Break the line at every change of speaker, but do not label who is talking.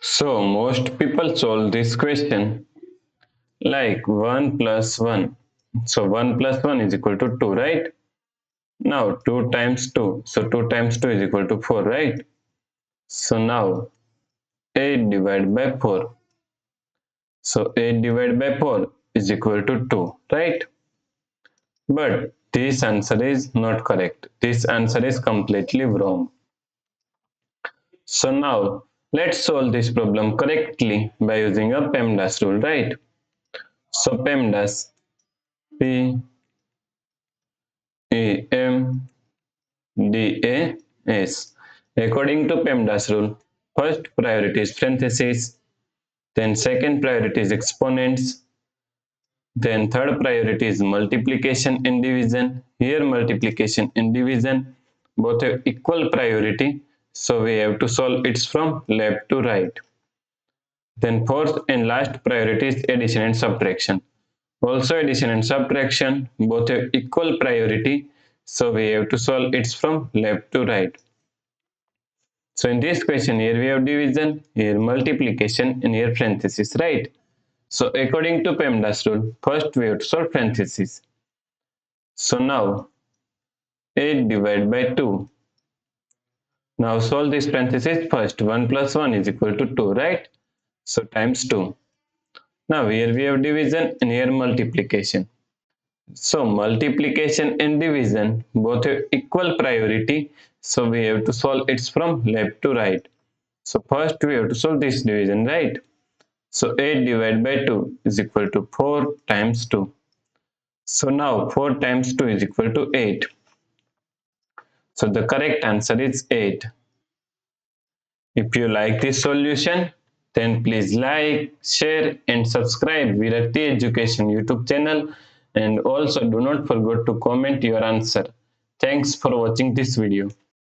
So most people solve this question like 1 plus 1. So 1 plus 1 is equal to 2, right? Now 2 times 2. So 2 times 2 is equal to 4, right? So now 8 divided by 4. So 8 divided by 4 is equal to 2, right? But this answer is not correct. This answer is completely wrong. So now let's solve this problem correctly by using a PEMDAS rule, right? So PEMDAS, PEMDAS. According to PEMDAS rule, first priority is parentheses, then second priority is exponents, then third priority is multiplication and division. Here multiplication and division both have equal priority, so we have to solve it from left to right. Then fourth and last priority is addition and subtraction. Also addition and subtraction both have equal priority, so we have to solve it from left to right. So in this question, here we have division, here multiplication, and here parenthesis, right? So according to PEMDAS rule, first we have to solve parenthesis. So now 8 divided by 2. Now solve this parenthesis first. 1 plus 1 is equal to 2, right? So times 2. Now here we have division and here multiplication. So multiplication and division both have equal priority. So we have to solve it from left to right. So first we have to solve this division, right? So 8 divided by 2 is equal to 4 times 2. So now 4 times 2 is equal to 8. So the correct answer is 8. If you like this solution, then please like, share and subscribe Virati Education YouTube channel, and also do not forget to comment your answer. Thanks for watching this video.